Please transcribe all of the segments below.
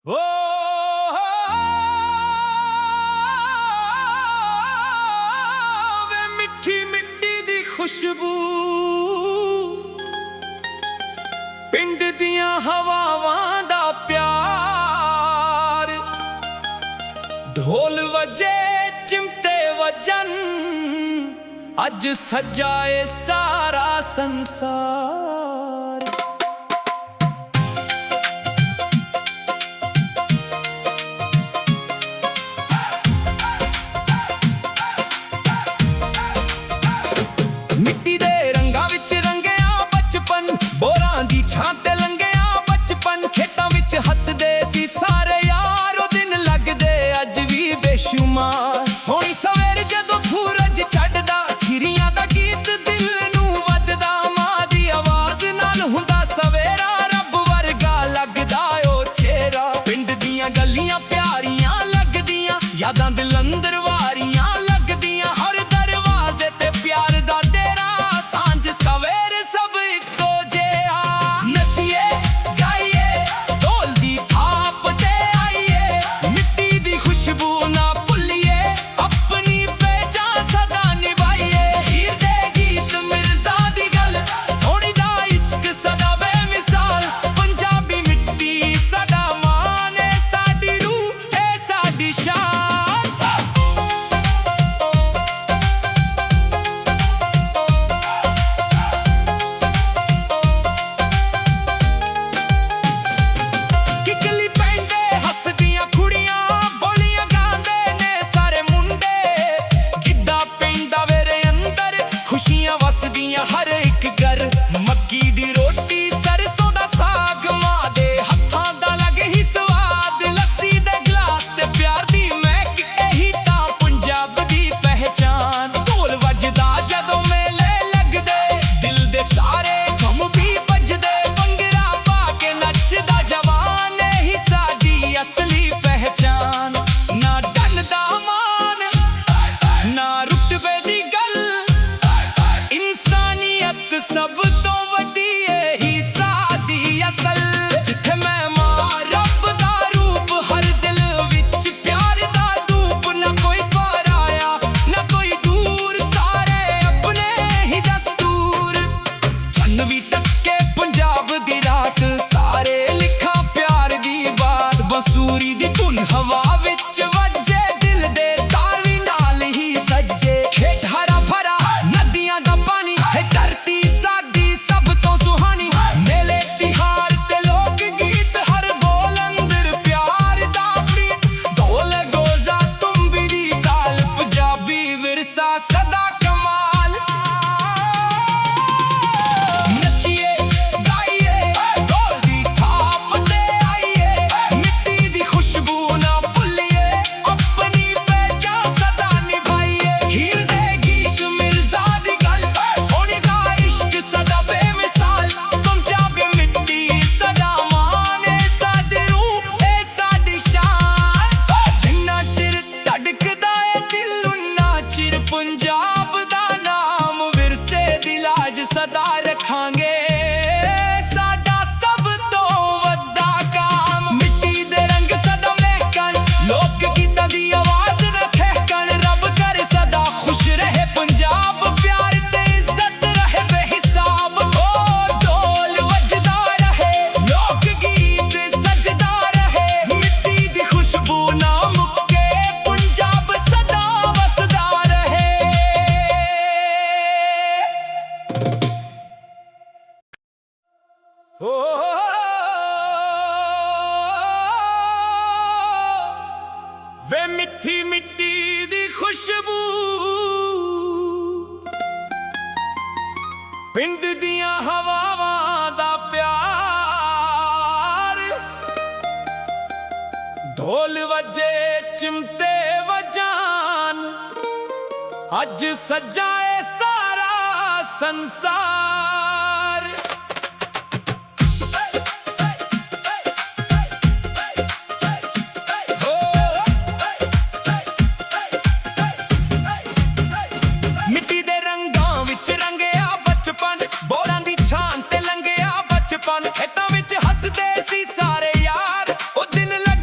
ਓ ਵੇ ਮਿੱਠੀ ਮਿੱਟੀ ਦੀ ਖੁਸ਼ਬੂ ਪਿੰਡ ਦੀਆਂ ਹਵਾਵਾਂ ਦਾ ਪਿਆਰ ਢੋਲ ਵਜੇ ਚਿਮਟੇ ਵਜਨ ਅੱਜ ਸਜਾਏ ਸਾਰਾ ਸੰਸਾਰ। ਮਿੱਟੀ ਦੇ ਰੰਗਾਂ ਵਿੱਚ ਰੰਗਿਆ ਬਚਪਨ, ਬੋਰਾਂ ਦੀ ਛਾਂ ਤੇ ਲੰਘਿਆ ਬਚਪਨ। ਖੇਤਾਂ ਵਿੱਚ ਹੱਸਦੇ ਸੀ ਸਾਰੇ ਯਾਰ, ਉਹ ਦਿਨ ਲੱਗਦੇ ਅੱਜ ਵੀ ਬੇਸ਼ੁਮਾਰ। ਸੋਹਣੀ ਸਵੇਰ ਜਦੋਂ ਸੂਰਜ ਚੜ੍ਹਦਾ, ਚਿੜੀਆਂ ਦਾ ਗੀਤ ਦਿਲ ਨੂੰ ਵੱਧਦਾ। ਮਾਂ ਦੀ ਆਵਾਜ਼ ਨਾਲ ਹੁੰਦਾ ਸਵੇਰਾ, ਰੱਬ ਵਰਗਾ ਲੱਗਦਾ ਉਹ ਚਿਹਰਾ। ਪਿੰਡ ਦੀਆਂ ਗਲੀਆਂ ਪਿਆਰੀਆਂ ਲੱਗਦੀਆਂ, ਯਾਦਾਂ ਦਿਲ ਅੰਦਰ ਵਾਰੀਆਂ ਲੱਗਦੀਆਂ। ਹਰ ਦਰਵਾਜ਼ੇ ਤੇ ਪਿਆਰ ਦਾ ਹਰ ਇੱਕ ਘਰ ਮੱਕੀ ਦੀ ਰੋਟੀ, ਸਰਸੋਂ ਦਾ ਸਾਗ, ਮਾਂ ਦੇ ਹੱਥਾਂ ਦਾ ਲੱਗੇ ਹੀ ਸਵਾਦ। ਲੱਸੀ ਦੇ ਗਲਾਸ ਤੇ ਪਿਆਰ ਦੀ ਮਹਿਕ, ਇਹੀ ਤਾਂ ਪੰਜਾਬ ਦੀ ਪਹਿਚਾਨ। ਢੋਲ ਵੱਜਦਾ ਜਦੋਂ ਮੇਲੇ ਲੱਗਦੇ, ਦਿਲ ਦੇ ਸਾਰੇ ਕੰਮ ਵੀ ਵੱਜਦੇ। ਭੰਗੜਾ ਪਾ ਕੇ ਨੱਚਦਾ ਜਵਾਨ, ਇਹੀ ਸਾਡੀ ਅਸਲੀ ਪਹਿਚਾਨ। ਨਾ ਡੰਨ ਦਾ ਮਾਨ, ਨਾ ਰੁਤਬੇ ਦੀ ਗੱਲ, ਸਭ ਤੋਂ ਵੱਡੀ ਇਹੀ ਸਾਡੀ ਅਸਲ। ਜਿੱਥੇ ਮੈਂ ਮਾਂ ਰੱਬ ਦਾ ਰੂਪ, ਹਰ ਦਿਲ ਵਿੱਚ ਪਿਆਰ ਦਾ ਧੂਪ। ਨਾ ਕੋਈ ਪਰਾਇਆ ਨਾ ਕੋਈ ਦੂਰ, ਸਾਰੇ ਆਪਣੇ ਹੀ ਦਸਤੂਰ। ਚੰਨ ਵੀ ਤੱਕੇ ਪੰਜਾਬ ਦੀ ਰਾਤ, ਤਾਰੇ ਲਿਖਾਂ ਪਿਆਰ ਦੀ ਬਾਤ। ਬੰਸੂਰੀ ਦੀ ਧੁਨ ਹਵਾ ਵਿੱਚ ਵੱਜੇ, ਦਿਲ ਦੇ ਤਾਰ ਵੀ ਨਾਲ ਹੀ ਸੱਜੇ। ਖੇਤ ਹਰਾ ਭਰਾ, ਨਦੀਆਂ ਦਾ ਪਾਣੀ, ਹੈ ਧਰਤੀ ਸਦਾ ਕਮਾਲ। ਨੱਚੀਏ ਗਾਈਏ, ਢੋਲ ਦੀ ਥਾਪ ਤੇ ਆਈਏ। ਮਿੱਟੀ ਦੀ ਖੁਸ਼ਬੂ ਨਾ ਭੁੱਲੀਏ, ਆਪਣੀ ਪਹਿਚਾਣ ਸਦਾ ਨਿਭਾਈਏ। ਹੀਰ ਦੇ ਗੀਤ ਮਿਰਜ਼ਾ ਦੀ ਗੱਲ, ਸੋਹਣੀ ਦਾ ਇਸ਼ਕ ਸਦਾ ਬੇਮਿਸਾਲ। ਪੰਜਾਬੀ ਮਿੱਟੀ ਸਦਾ ਮਾਣ, ਏ ਸਾਡੀ ਰੂਹ ਏ ਸਾਡੀ ਸ਼ਾਨ। ਜਿੰਨਾ ਚਿਰ ਧੜਕਦਾ ਏ ਦਿਲ, ਉਨਾ ਚਿਰ ਪੰਜਾਬ ਦਾ ਨਾਮ ਵਿਰਸੇ ਦੀ ਲਾਜ ਸਦਾ ਰੱਖਾਂਗੇ। ਸਾਡਾ ਸਭ ਤੋਂ ਵੱਡਾ ਕੰਮ, ਮਿੱਟੀ ਦੇ ਰੰਗ ਸਦਾ ਮਹਿਕਣ, ਲੋਕ ਗੀਤਾਂ ਦੀ ਆਵਾਜ਼ ਰੱਖਣ। ਰੱਬ ਕਰੇ ਸਦਾ ਖੁਸ਼ ਰਹੇ ਪੰਜਾਬ, ਪਿਆਰ ਤੇ ਇੱਜ਼ਤ ਰਹੇ ਬੇਹਿਸਾਬ। ਓ ਢੋਲ ਵੱਜਦਾ ਰਹੇ, ਲੋਕ ਗੀਤ ਸਜਦਾ ਰਹੇ। ਮਿੱਟੀ ਦੀ ਖੁਸ਼ਬੂ ਨਾ ਮੁੱਕੇ, ਪੰਜਾਬ ਸਦਾ ਵਸਦਾ ਰਹੇ। ਵੇ ਮਿੱਠੀ ਮਿੱਟੀ ਦੀ ਖੁਸ਼ਬੂ ਪਿੰਡ ਦੀਆਂ ਹਵਾਵਾਂ ਦਾ ਪਿਆਰ। ਢੋਲ ਵਜੇ ਚਿਮਟੇ ਵਜਾਨ, ਅੱਜ ਸਜਾਏ ਸਾਰਾ ਸੰਸਾਰ। ਮਿੱਟੀ ਦੇ ਰੰਗਾਂ ਵਿੱਚ ਰੰਗਿਆ ਬਚਪਨ, ਬੋਰਾਂ ਦੀ ਛਾਂ ਤੇ ਲੰਘਿਆ ਬਚਪਨ। ਖੇਤਾਂ ਵਿੱਚ ਹੱਸਦੇ ਸੀ ਸਾਰੇ ਯਾਰ, ਉਹ ਦਿਨ ਲੱਗ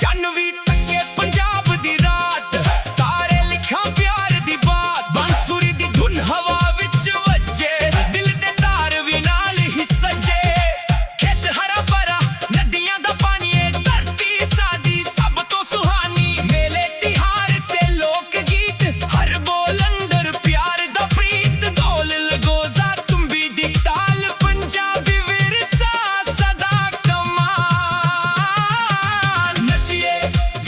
ਚੰਨ ਵੀ ਤੱਕੇ ਪੰਜਾਬ ਦੀ ਰਾਤ, ਤਾਰੇ ਲਿਖਾਂ ਪਿਆਰ ਦੀ ਬਾਤ। ਬਾਂਸੁਰੀ ਦੀ ਧੁਨ ਹਵਾ ਵਿੱਚ ਵੱਜੇ, ਦਿਲ ਦੇ ਤਾਰ ਵੀ ਨਾਲ ਹੀ ਸਜੇ। ਖੇਤ ਹਰਾ ਭਰਾ ਨਦੀਆਂ ਦਾ ਪਾਣੀ ਏ, ਧਰਤੀ ਸਾਡੀ ਸਭ ਤੋਂ ਸੁਹਾਨੀ। ਮੇਲੇ ਤਿਹਾਰ ਤੇ ਲੋਕ ਗੀਤ, ਹਰ ਬੋਲ ਅੰਦਰ ਪਿਆਰ ਦਾ ਪ੍ਰੀਤ। ਢੋਲ ਲਗੋਜ਼ਾ ਤੁੰਬੀ ਦੀ ਤਾਲ, ਪੰਜਾਬੀ ਵਿਰਸਾ ਸਦਾ ਕਮਾਲ। ਨੱਚੀਏ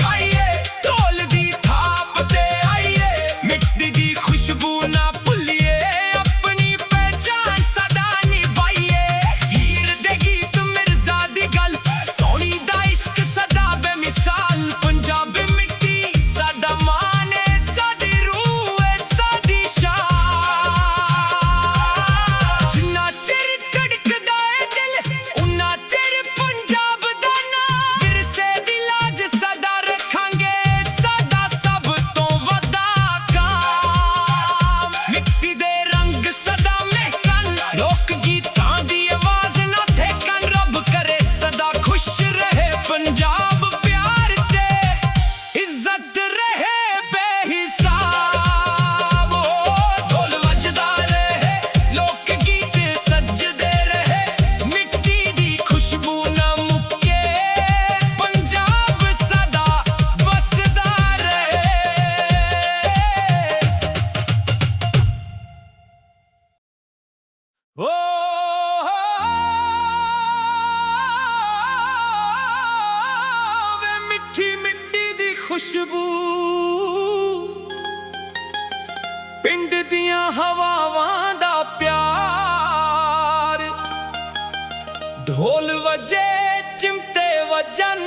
ਗਾਈਏ ਢੋਲ ਦੀ ਥਾਪ ਤੇ ਆਈਏ, ਮਿੱਟੀ ਦੀ ਖੁਸ਼ਬੂ ਨਾ ਭੁੱਲੀਏ, ਆਪਣੀ ਪਹਿਚਾਨ ਸਦਾ ਨਿਭਾਈਏ। ਹੀਰ ਦੇ ਗੀਤ ਮਿਰਜ਼ਾ ਦੀ ਗੱਲ, ਸੋਹਣੀ ਦਾ ਇਸ਼ਕ ਸਦਾ ਬੇਮਿਸਾਲ। ਪੰਜਾਬੀ ਮਿੱਟੀ ਸਾਡਾ ਮਾਣ ਏ, ਸਾਡੀ ਰੂਹ ਏ, ਸਾਡੀ ਸ਼ਾਨ। ਜਿੰਨਾ ਚਿਰ ਧੜਕਦਾ ਏ ਦਿਲ, ਉਨਾ ਚਿਰ ਪੰਜਾਬ ਦਾ ਨਾਂ। ਵਿਰਸੇ ਦੀ ਲਾਜ ਸਦਾ ਰੱਖਾਂਗੇ, ਸਾਡਾ ਸਭ ਤੋਂ ਵੱਡਾ ਕੰਮ। ਮਿੱਟੀ ਦੇ ਰੰਗ ਸਦਾ ਮਹਿਕਣ, ਲੋਕ ਗੀਤਾਂ ਦੀ ਆਵਾਜ਼ ਨਾ ਠੇਕਣ। ਰੱਬ ਕਰੇ ਸਦਾ ਖੁਸ਼ ਰਹੇ ਪੰਜਾਬ, ਪਿਆਰ ਤੇ ਇੱਜ਼ਤ ਰਹੇ ਬੇਹਿਸਾਬ। ਢੋਲ ਵੱਜਦਾ ਰਹੇ, ਲੋਕ ਗੀਤ ਸੱਜਦੇ ਰਹੇ, ਮਿੱਟੀ ਦੀ ਖੁਸ਼ਬੂ ਨਾ ਮੁੱਕੇ, ਪੰਜਾਬ ਸਦਾ ਵਸਦਾ ਰਹੇ। ਓ ਵੇ ਮਿੱਠੀ ਮਿੱਟੀ ਦੀ ਖੁਸ਼ਬੂ, ਪਿੰਡ ਦੀਆਂ ਹਵਾਵਾਂ ਦਾ ਪਿਆਰ। ਢੋਲ ਵੱਜੇ ਚਿਮਟੇ ਵੱਜਣ,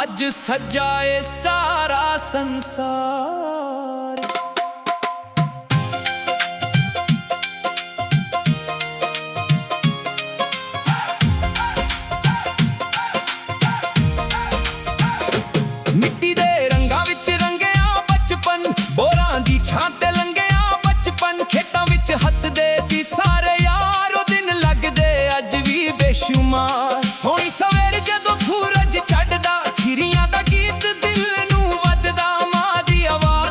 ਅੱਜ ਸਜਾਏ ਸਾਰਾ ਸੰਸਾਰ। ਮਿੱਟੀ ਦੇ ਰੰਗਾਂ ਵਿੱਚ ਰੰਗਿਆ ਬਚਪਨ, ਬੋਰਾਂ ਦੀ ਛਾਂ ਤੇ ਲੰਘਿਆ ਬਚਪਨ। ਖੇਤਾਂ ਵਿੱਚ ਹੱਸਦੇ ਸੀ ਸਾਰੇ ਯਾਰ, ਉਹ ਦਿਨ ਲੱਗਦੇ ਅੱਜ ਵੀ ਬੇਸ਼ੁਮਾਰ। ਸੋਹਣੀ ਸਵੇਰ ਜਦੋਂ ਸੂਰਜ ਚੜ੍ਹਦਾ, ਛਿਰੀਆਂ ਦਾ ਗੀਤ ਦਿਲ ਨੂੰ ਵੱਧਦਾ। ਮਾਂ ਦੀ ਆਵਾਜ਼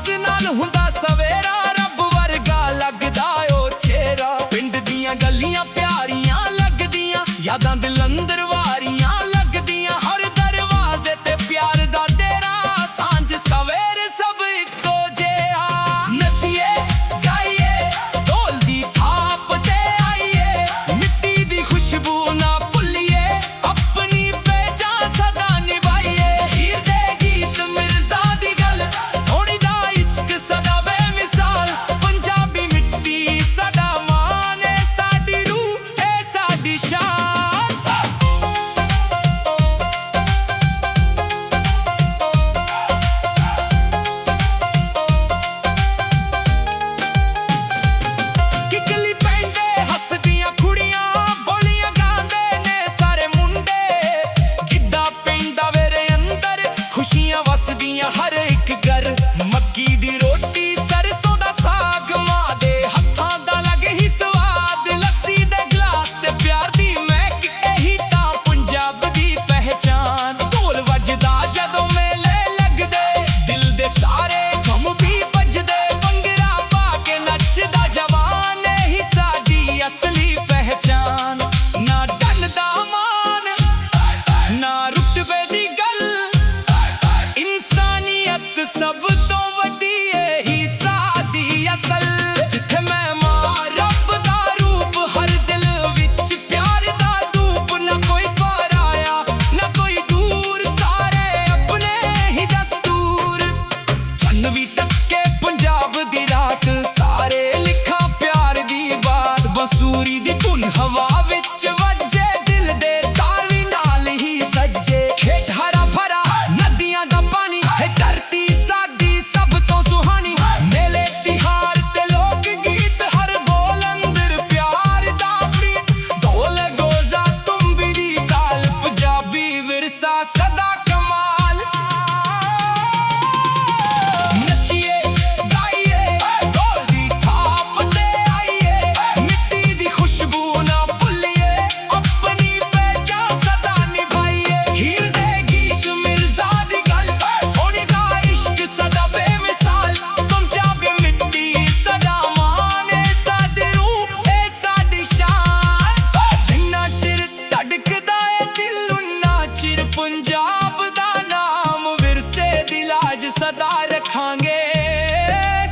ਪੰਜਾਬ ਦਾ ਨਾਮ ਵਿਰਸੇ ਦੀ ਲਾਜ ਸਦਾ ਰੱਖਾਂਗੇ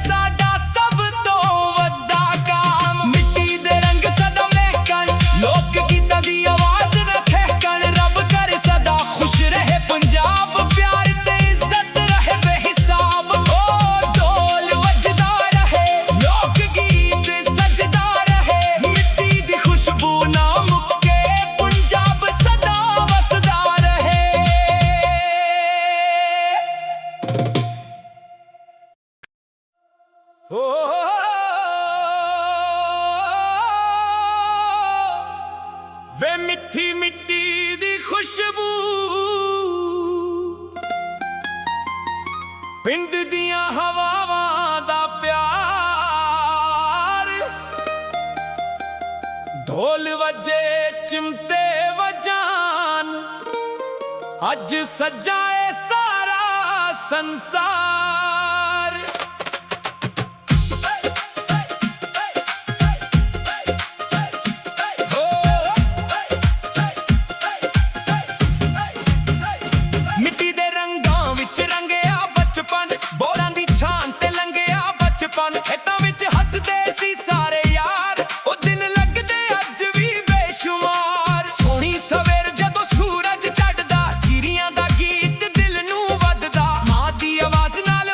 ਸਾਡਾ ਸਭ ਤੋਂ ਵੱਡਾ ਕੰਮ ਮਿੱਟੀ ਦੇ ਰੰਗ ਸਦਾ ਮਹਿਕਣ ਲੋਕ ਗੀਤਾਂ ਦੀ ਆਵਾਜ਼ ਰੱਖਣ ਰੱਬ ਕਰੇ ਸਦਾ ਖੁਸ਼ ਰਹੇ ਪੰਜਾਬ ਪਿਆਰ ਤੇ ਇੱਜ਼ਤ ਰਹੇ ਬੇਹਿਸਾਬ ਹੋ ਢੋਲ ਵੱਜਦਾ ਰਹੇ ਲੋਕ ਗੀਤ ਸਜਦਾ ਰਹੇ ਮਿੱਟੀ ਦੀ ਖੁਸ਼ਬੂ ਨਾ ਮੁੱਕੇ ਪੰਜਾਬ ਸਦਾ ਵਸਦਾ ਰਹੇ ਵੇ ਮਿੱਠੀ ਮਿੱਟੀ ਦੀ ਖੁਸ਼ਬੂ ਪਿੰਡ ਦੀਆਂ ਹਵਾਵਾਂ ਦਾ ਪਿਆਰ ਢੋਲ ਵੱਜੇ ਚਿਮਟੇ ਵਜਾਨ ਅੱਜ ਸਜਾਏ ਸਾਰਾ ਸੰਸਾਰ ਮਿੱਟੀ ਦੇ ਰੰਗਾਂ ਵਿੱਚ ਰੰਗਿਆ ਬਚਪਨ ਬੋਰਾਂ ਦੀ ਛਾਂ ਤੇ ਲੰਘਿਆ ਬਚਪਨ ਖੇਤਾਂ ਵਿੱਚ ਹੱਸਦੇ ਸੀ ਸਾਰੇ ਯਾਰ ਉਹ ਦਿਨ ਲੱਗਦੇ ਅੱਜ ਵੀ ਬੇਸ਼ੁਮਾਰ ਸੋਹਣੀ ਸਵੇਰ ਜਦੋਂ ਸੂਰਜ ਚੜ੍ਹਦਾ ਚਿੜੀਆਂ ਦਾ ਗੀਤ ਦਿਲ ਨੂੰ ਵੱਧਦਾ ਮਾਂ ਦੀ ਆਵਾਜ਼ ਨਾਲ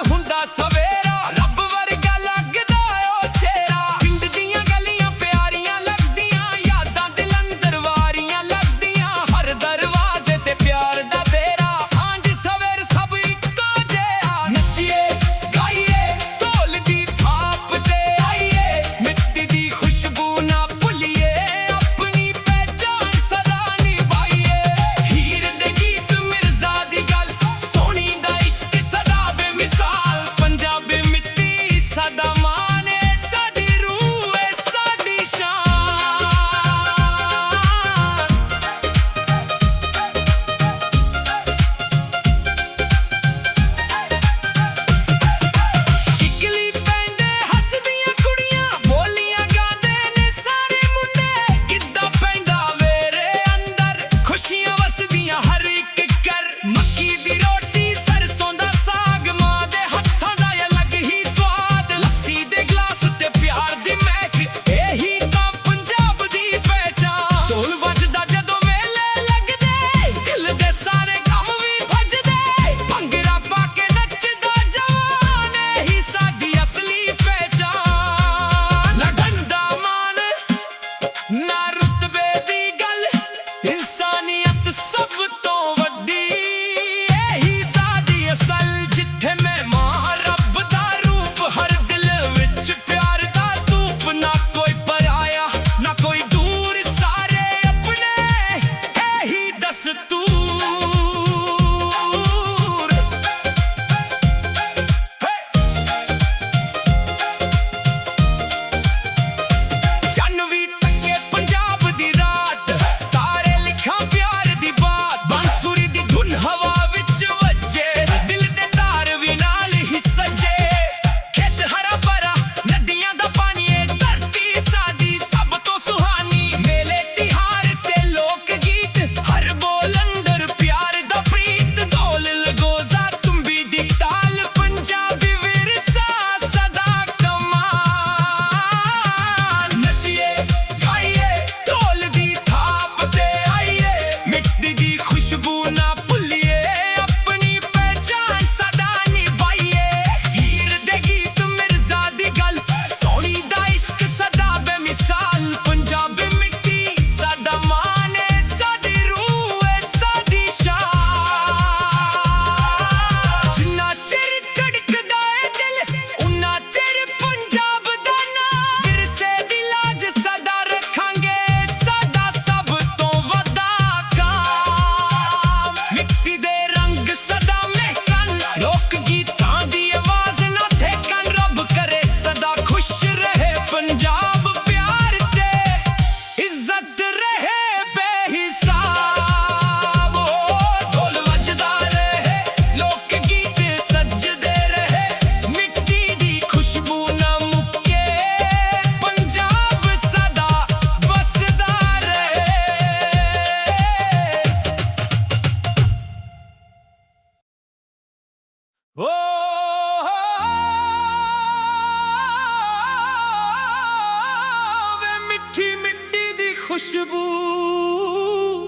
ਖੁਸ਼ਬੂ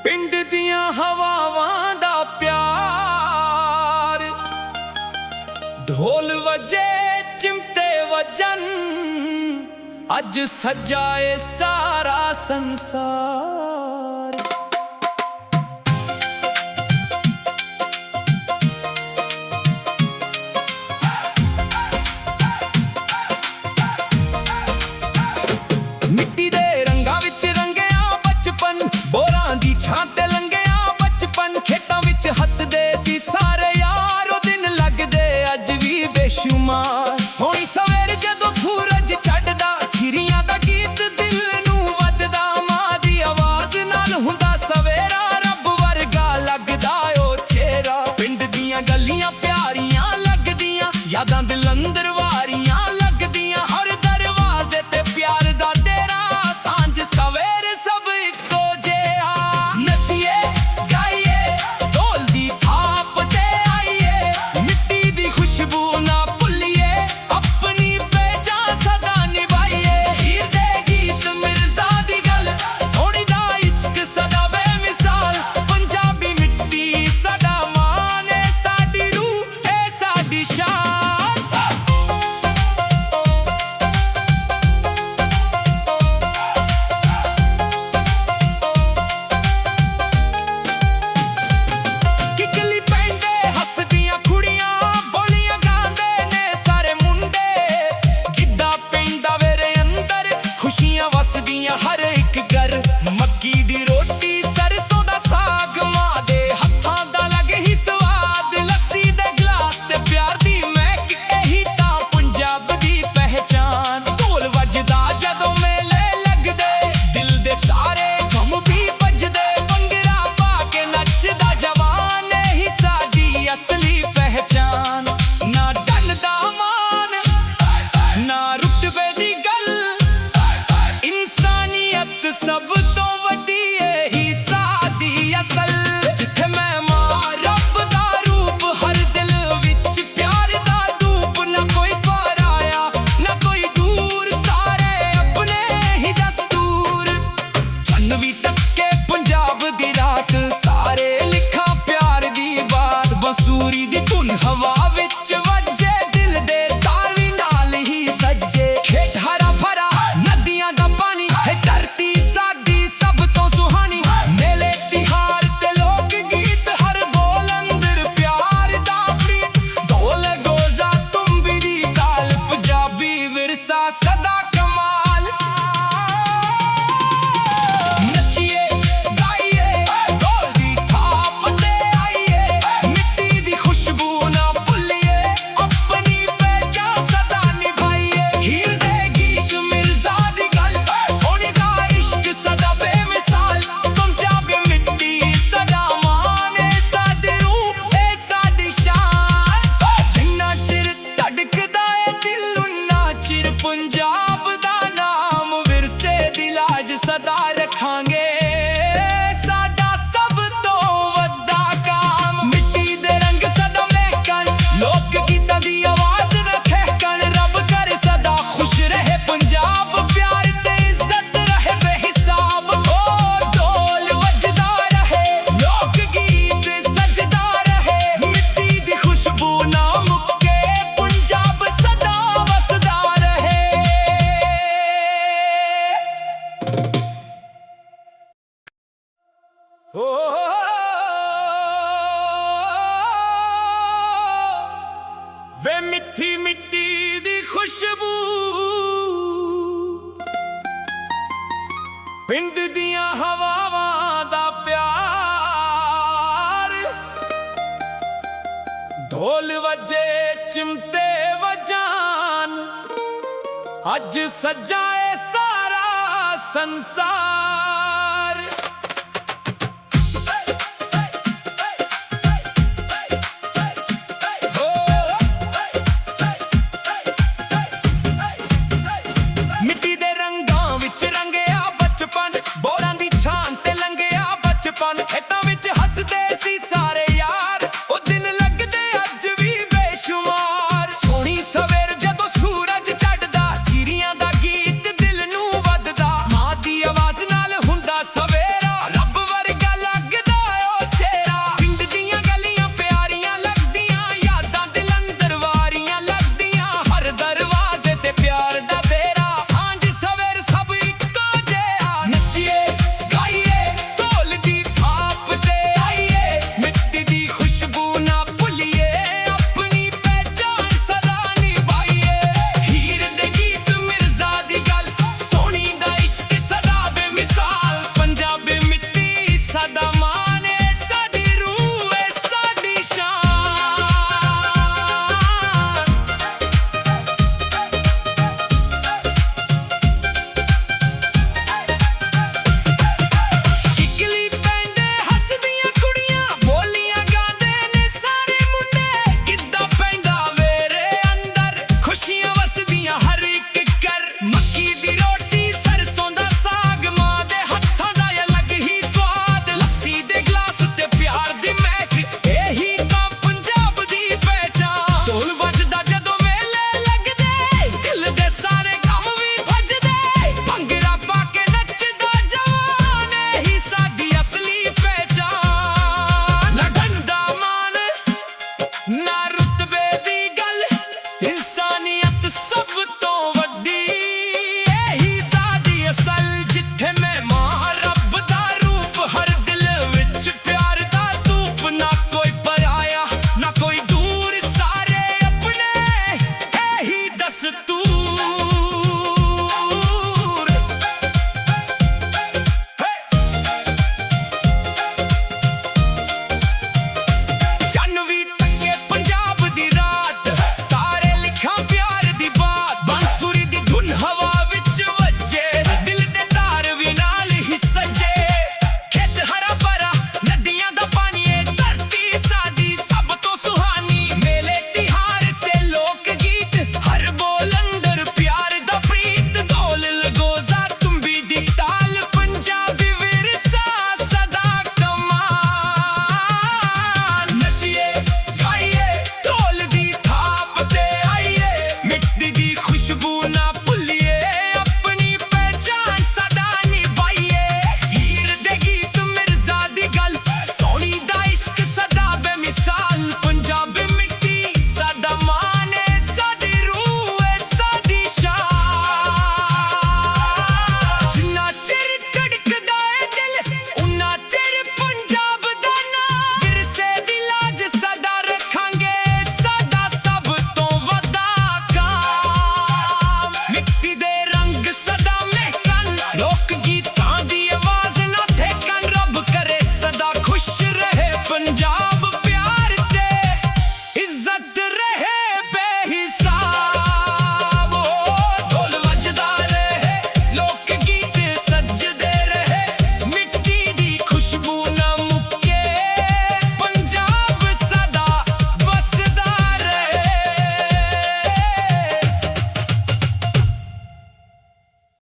ਪਿੰਡ ਦੀਆਂ ਹਵਾਵਾਂ ਦਾ ਪਿਆਰ ਢੋਲ ਵਜੇ ਚਿਮਟੇ ਵਜਨ ਅੱਜ ਸਜਾ ਏ ਸਾਰਾ ਸੰਸਾਰ ਮਿੱਟੀ ਦੇ ਰੰਗਾਂ ਵਿੱਚ ਰੰਗਿਆ ਬਚਪਨ ਬੋਰਾਂ ਦੀ ਛਾਂ ਤੇ ਲੰਘਿਆ ਬਚਪਨ ਖੇਤਾਂ ਵਿੱਚ ਹੱਸਦੇ ਸੀ ਸਾਰੇ ਯਾਰ ਉਹ ਦਿਨ ਲੱਗਦੇ ਅੱਜ ਵੀ ਬੇਸ਼ੁਮਾਰ ਸੋਹਣੀ ਸਵੇਰ ਜਦੋਂ ਸੂਰਜ ਚੜ੍ਹਦਾ ਚਿੜੀਆਂ ਦਾ ਗੀਤ ਦਿਲ ਨੂੰ ਵੱਧਦਾ ਮਾਂ ਦੀ ਆਵਾਜ਼ ਨਾਲ ਹੁੰਦਾ ਸਵੇਰਾ ਰੱਬ ਵਰਗਾ ਲੱਗਦਾ ਉਹ ਚਿਹਰਾ ਪਿੰਡ ਦੀਆਂ ਗਲੀਆਂ ਪਿਆਰੀਆਂ ਲੱਗਦੀਆਂ ਯਾਦਾਂ ਦਿਲ ਅੰਦਰ ਵਾਰੀਆਂ ਲੱਗਦੀਆਂ ਹਰ ਦਰਵਾਜ਼ੇ ਤੇ ਪਿਆਰ ਦਾ ਤੇਰਾ ਸਾਂਝ ਸਵੇਰ ਸਭ ਇੱਕੋ ਜਿਹਾ ਨੱਚੀਏ ਗਾਈਏ ਢੋਲ ਦੀ ਥਾਪ ਤੇ ਆਈਏ ਮਿੱਟੀ ਦੀ ਖੁਸ਼ਬੂ ਨਾ ਭੁੱਲੀਏ ਆਪਣੀ ਪਹਿਚਾਣ ਸਦਾ ਨਿਭਾਈਏ ਹੀਰ ਦੇ ਗੀਤ ਮਿਰਜ਼ਾ ਦੀ ਗੱਲ ਸੋਹਣੀ ਦਾ ਇਸ਼ਕ ਸਦਾ ਬੇਮਿਸਾਲ ਪੰਜਾਬੀ ਮਿੱਟੀ ਸਾਡਾ ਮਾਣ ਏ ਸਾਡੀ ਰੂਹ ਏ ਸਾਡੀ ਸ਼ਾਨ ਕਿੱਕਲੀ ਪੈਂਦੇ ਹੱਸਦੀਆਂ ਕੁੜੀਆਂ ਬੋਲੀਆਂ ਗਾਉਂਦੇ ਨੇ ਸਾਰੇ ਮੁੰਡੇ ਗਿੱਧਾ ਪੈਂਦਾ ਵੇਰੇ ਅੰਦਰ ਖੁਸ਼ੀਆਂ ਵਸਦੀਆਂ ਹਰ ਇੱਕ ਘਰ ਮੱਕੀ ਦੀ ਰੋਟੀ ਸਰਸੋਂ ਦਾ ਸਾਗ ਮਾਂ ਦੇ ਹੱਥਾਂ ਦਾ ਲੱਗੇ ਹੀ ਸਵਾਦ ਲੱਸੀ ਦੇ ਗਲਾਸ ਤੇ ਪਿਆਰ ਦੀ ਮਹਿਕ ਇਹੀ ਤਾਂ ਪੰਜਾਬ ਦੀ ਪਹਿਚਾਨ ਢੋਲ ਵੱਜਦਾ ਜਦੋਂ ਮੇਲੇ ਲੱਗਦੇ ਦਿਲ ਦੇ ਸਾਰੇ ਕੰਮ ਵੀ ਵੱਜਦੇ ਭੰਗੜਾ ਪਾ ਕੇ ਨੱਚਦਾ ਜਵਾਨ ਇਹੀ ਸਾਡੀ ਅਸਲੀ ਪਹਿਚਾਨ ਨਾ ਡੰਨ ਦਾ ਮਾਨ ਨਾ ਰੁਤਬੇ ਦੀ ਗੱਲ ਇਨਸਾਨੀਅਤ ਸਭ ਤੋਂ ਵੱਡੀ ਇਹੀ ਸਾਡੀ ਅਸਲ ਜਿੱਥੇ ਮੈਂ ਮਾਂ ਰੱਬ ਦਾ ਰੂਪ ਹਰ ਦਿਲ ਵਿੱਚ ਪਿਆਰ ਦਾ ਧੂਪ ਨਾ ਕੋਈ ਪਰਾਇਆ ਨਾ ਕੋਈ ਦੂਰ ਸਾਰੇ ਆਪਣੇ ਹੀ ਦਸਤੂਰ ਚੰਨ ਵੀ ਤੱਕੇ ਪੰਜਾਬ ਦੀ ਰਾਤ ਤਾਰੇ ਲਿਖਾਂ ਪਿਆਰ ਦੀ ਬਾਤ ਬੰਸੂਰੀ ਦੀ ਧੁਨ ਹਵਾ ਵਿੱਚ ਵੱਜੇ ਦਿਲ ਦੇ ਤਾਰ ਵੀ ਨਾਲ ਹੀ ਸੱਜੇ ਖੇਤ ਹਰਾ ਭਰਾ ਨਦੀਆਂ ਦਾ ਪਾਣੀ ਹੈ ਧਰਤੀ ਸਾਡੀ ਸਭ ਤੋਂ ਸੁਹਾਣੀ ਮੇਲੇ ਤਿਹਾਰ ਤੇ ਲੋਕ ਗੀਤ ਹਰ ਬੋਲ ਅੰਦਰ ਪਿਆਰ ਦਾ ਪ੍ਰੀਤ ਢੋਲ ਗੋਜ਼ਾ ਤੁੰਬੀ ਦੀ ਤਾਲ ਪੰਜਾਬੀ ਵਿਰਸਾ ਸਦਾ ਕਮਾਲ ਨੱਚੀਏ ਗਾਈਏ ਢੋਲ ਦੀ ਥਾਪ ਤੇ ਆਈਏ ਮਿੱਟੀ ਦੀ ਖੁਸ਼ਬੂ ਨਾ ਭੁੱਲੀਏ ਆਪਣੀ ਪਹਿਚਾਣ ਸਦਾ ਨਿਭਾਈਏ ਹੀਰ ਦੇ ਗੀਤ ਮਿਰਜ਼ਾ ਦੀ ਗੱਲ ਸੋਹਣੀ ਦਾ ਇਸ਼ਕ ਸਦਾ ਬੇਮਿਸਾਲ ਪੰਜਾਬੀ ਮਿੱਟੀ ਸਦਾ ਮਾਣ ਏ ਸਾਡੀ ਰੂਹ ਏ ਸਾਡੀ ਸ਼ਾਨ ਜਿੰਨਾ ਚਿਰ ਧੜਕਦਾ ਏ ਦਿਲ ਉਨਾ ਚਿਰ ਪੰਜਾਬ ਦਾ ਨਾਮ ਵਿਰਸੇ ਦੀ ਲਾਜ ਸਦਾ ਰੱਖਾਂਗੇ ਸਾਡਾ ਸਭ ਤੋਂ ਵੱਡਾ ਕੰਮ ਮਿੱਟੀ ਦੇ ਰੰਗ ਸਦਾ ਮਹਿਕਣ ਲੋਕ ਗੀਤਾਂ ਦੀ ਆਵਾਜ਼ ਰੱਖਣ ਰੱਬ ਕਰੇ ਸਦਾ ਖੁਸ਼ ਰਹੇ ਪੰਜਾਬ ਪਿਆਰ ਤੇ ਇੱਜ਼ਤ ਰਹੇ ਬੇਹਿਸਾਬ ਓ ਢੋਲ ਵੱਜਦਾ ਰਹੇ ਲੋਕ ਗੀਤ ਸਜਦਾ ਰਹੇ ਮਿੱਟੀ ਦੀ ਖੁਸ਼ਬੂ ਨਾ ਮੁੱਕੇ ਪੰਜਾਬ ਸਦਾ ਵਸਦਾ ਰਹੇ ਓ ਵੇ ਮਿੱਠੀ ਮਿੱਟੀ ਦੀ ਖੁਸ਼ਬੂ ਪਿੰਡ ਦੀਆਂ ਹਵਾਵਾਂ ਦਾ ਪਿਆਰ ਢੋਲ ਵਜੇ ਚਿਮਟੇ ਵਜਾਨ ਅੱਜ ਸਜਾ ਏ ਸਾਰਾ ਸੰਸਾਰ